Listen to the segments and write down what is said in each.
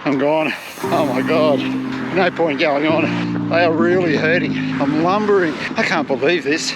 I'm gone. Oh my God. No point going on. They are really hurting. I'm lumbering. I can't believe this.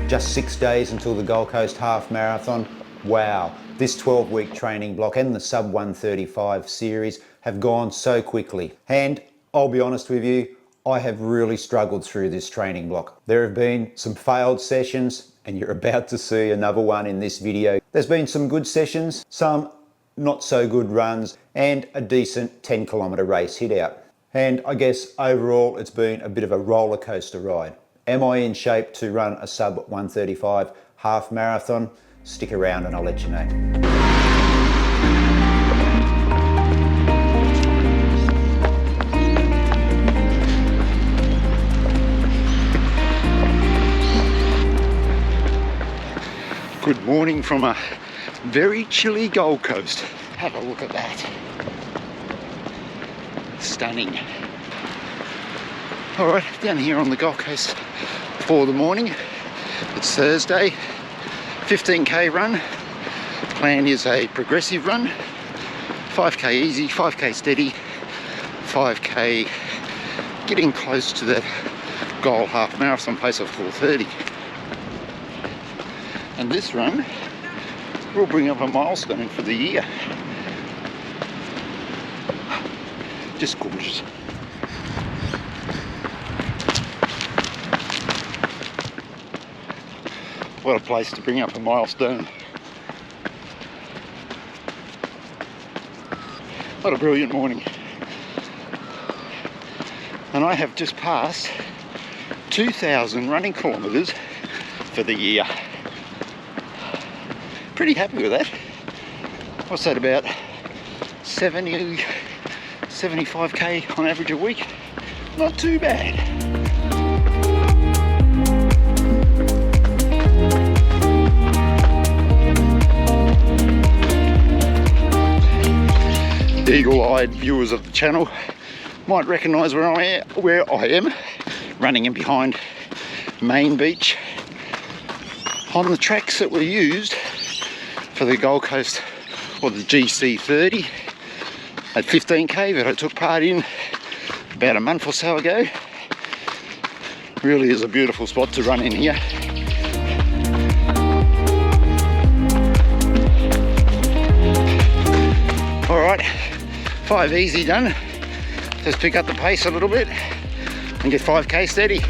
Just 6 days until the Gold Coast Half Marathon. Wow, this 12-week training block and the sub 135 series have gone so quickly. And I'll be honest with you, I have really struggled through this training block. There have been some failed sessions, and you're about to see another one in this video. There's been some good sessions, some not so good runs, and a decent 10-kilometre race hit out. And I guess overall it's been a bit of a roller coaster ride. Am I in shape to run a sub 135 half marathon? Stick around and I'll let you know. Good morning from a very chilly Gold Coast. Have a look at that. Stunning. All right, down here on the Gold Coast for the morning. It's Thursday, 15k run. Plan is a progressive run, 5k easy, 5k steady, 5k getting close to that goal half marathon pace of 4:30. And this run will bring up a milestone for the year. Just gorgeous. What a place to bring up a milestone. What a brilliant morning. And I have just passed 2,000 running kilometres for the year. Pretty happy with that. What's that, about 70, 75k on average a week? Not too bad. Eagle-eyed viewers of the channel might recognise where I am, running in behind Main Beach on the tracks that were used for the Gold Coast, or the GC30 at 15k that I took part in about a month or so ago. Really is a beautiful spot to run in here. All right, 5 easy done. Just pick up the pace a little bit and get 5k steady.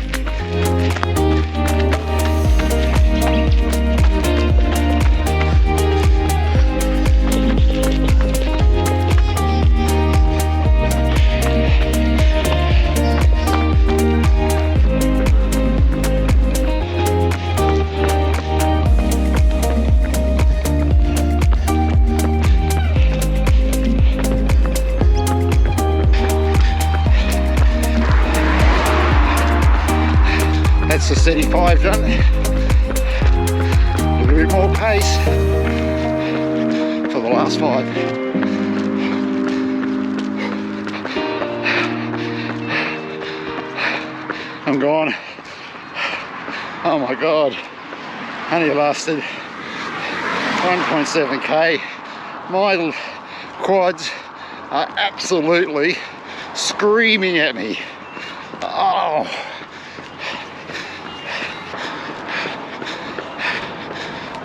That's the steady 5 done. A little bit more pace for the last 5. I'm gone. Oh my God. Only lasted 1.7k. My quads are absolutely screaming at me. Oh.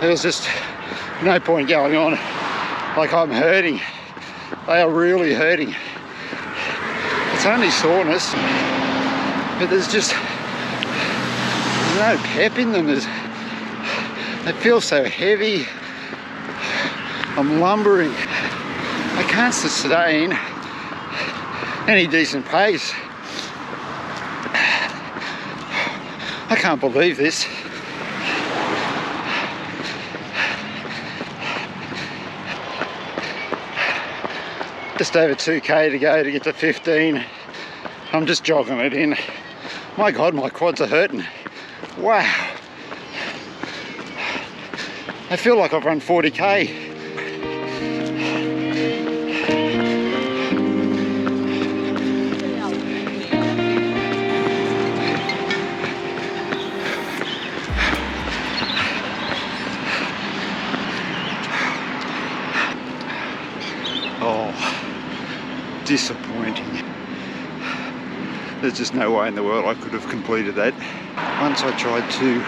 There's just no point going on. Like, I'm hurting. They are really hurting. It's only soreness, but there's just no pep in them. They feel so heavy. I'm lumbering. I can't sustain any decent pace. I can't believe this. Just over 2k to go to get to 15. I'm just jogging it in. My God, my quads are hurting. Wow. I feel like I've run 40k. disappointing. There's just no way in the world I could have completed that. Once I tried to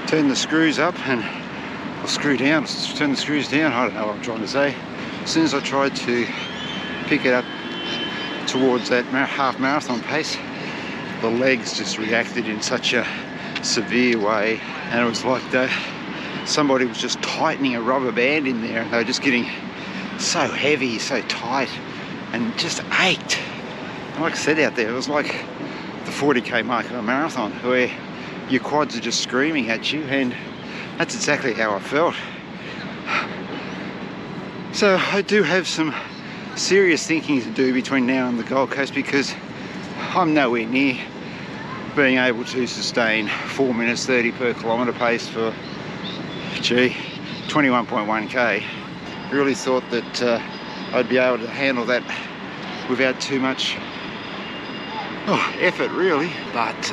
turn the screws up and, or screw down, turn the screws down, I don't know what I'm trying to say. As soon as I tried to pick it up towards that half marathon pace, the legs just reacted in such a severe way, and it was like somebody was just tightening a rubber band in there, and they were just getting so heavy, so tight, and just ached. And like I said out there, it was like the 40k mark of a marathon where your quads are just screaming at you, and that's exactly how I felt. So I do have some serious thinking to do between now and the Gold Coast, because I'm nowhere near being able to sustain 4 minutes 30 per kilometre pace for 21.1k. Really thought that I'd be able to handle that without too much effort really, but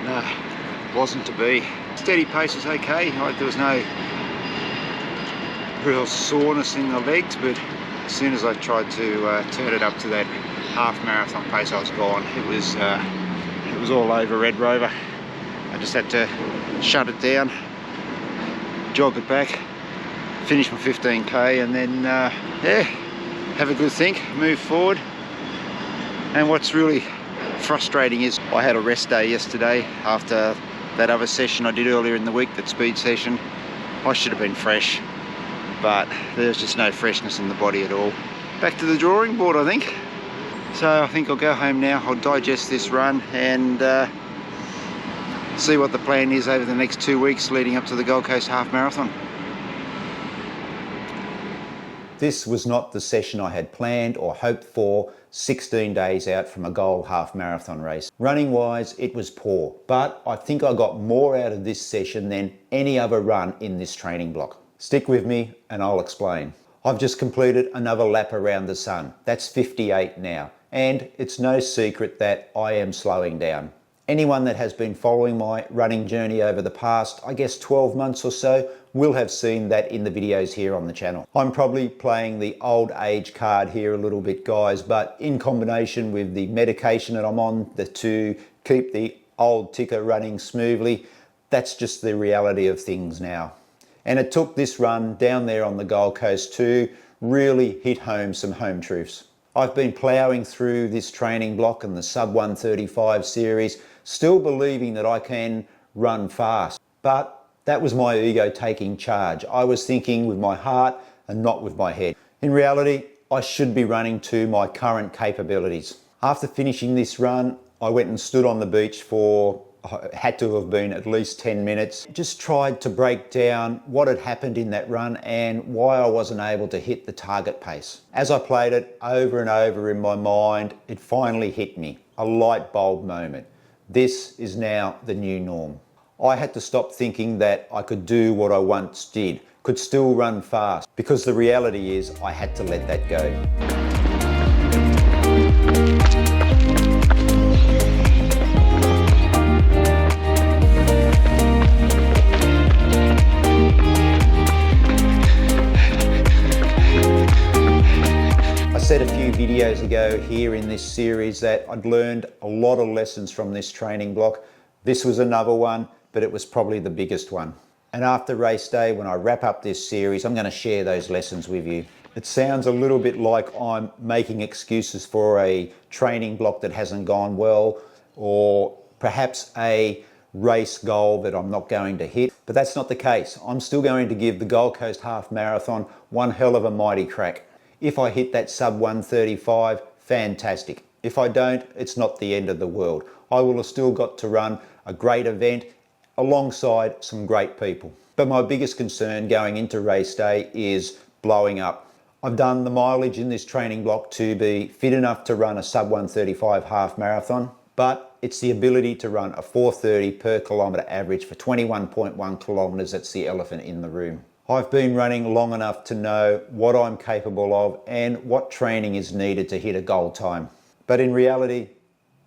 no, wasn't to be. Steady pace was okay, like there was no real soreness in the legs, but as soon as I tried to turn it up to that half marathon pace, I was gone. It was all over Red Rover. I just had to shut it down, jog it back, finish my 15k, and then yeah, have a good think, move forward. And what's really frustrating is I had a rest day yesterday after that other session I did earlier in the week, that speed session. I should have been fresh, but there's just no freshness in the body at all. Back to the drawing board, I think. So I think I'll go home now, I'll digest this run and see what the plan is over the next 2 weeks leading up to the Gold Coast Half Marathon. This was not the session I had planned or hoped for 16 days out from a goal half marathon race. Running wise, it was poor, but I think I got more out of this session than any other run in this training block. Stick with me and I'll explain. I've just completed another lap around the sun. That's 58 now, and it's no secret that I am slowing down. Anyone that has been following my running journey over the past, I guess 12 months or so, will have seen that in the videos here on the channel. I'm probably playing the old age card here a little bit, guys, but in combination with the medication that I'm on to keep the old ticker running smoothly, that's just the reality of things now. And it took this run down there on the Gold Coast to really hit home some home truths. I've been ploughing through this training block and the sub 135 series, still believing that I can run fast, but that was my ego taking charge. I was thinking with my heart and not with my head. In reality, I should be running to my current capabilities. After finishing this run, I went and stood on the beach for, had to have been at least 10 minutes. Just tried to break down what had happened in that run and why I wasn't able to hit the target pace. As I played it over and over in my mind, it finally hit me, a light bulb moment. This is now the new norm. I had to stop thinking that I could do what I once did, could still run fast, because the reality is I had to let that go. I said a few videos ago here in this series that I'd learned a lot of lessons from this training block. This was another one, but it was probably the biggest one. And after race day, when I wrap up this series, I'm going to share those lessons with you. It sounds a little bit like I'm making excuses for a training block that hasn't gone well, or perhaps a race goal that I'm not going to hit, but that's not the case. I'm still going to give the Gold Coast Half Marathon one hell of a mighty crack. If I hit that sub 135, fantastic. If I don't, it's not the end of the world. I will have still got to run a great event alongside some great people. But my biggest concern going into race day is blowing up. I've done the mileage in this training block to be fit enough to run a sub 135 half marathon, but it's the ability to run a 4:30 per kilometre average for 21.1 kilometres that's the elephant in the room. I've been running long enough to know what I'm capable of and what training is needed to hit a goal time. But in reality,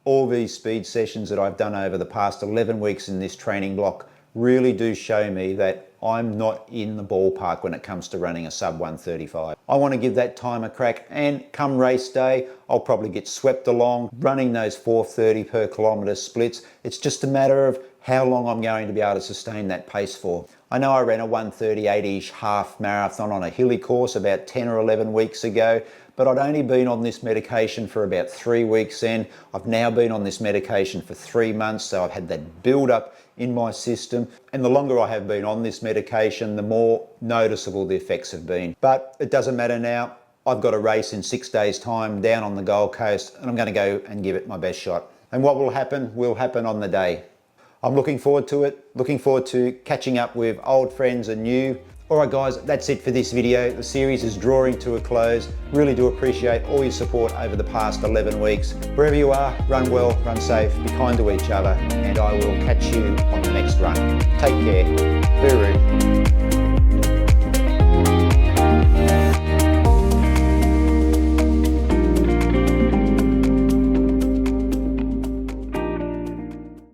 all these speed sessions that I've done over the past 11 weeks in this training block really do show me that I'm not in the ballpark when it comes to running a sub 135. I want to give that time a crack, and come race day, I'll probably get swept along, running those 4:30 per kilometre splits. It's just a matter of how long I'm going to be able to sustain that pace for. I know I ran a 1:38-ish half marathon on a hilly course about 10 or 11 weeks ago, but I'd only been on this medication for about 3 weeks then. I've now been on this medication for 3 months, so I've had that build up in my system, and the longer I have been on this medication, the more noticeable the effects have been. But it doesn't matter now. I've got a race in 6 days' time down on the Gold Coast, and I'm going to go and give it my best shot. And what will happen on the day. I'm looking forward to it, looking forward to catching up with old friends and new. Alright guys, that's it for this video. The series is drawing to a close. Really do appreciate all your support over the past 11 weeks. Wherever you are, run well, run safe, be kind to each other, and I will catch you on the next run. Take care. Boo.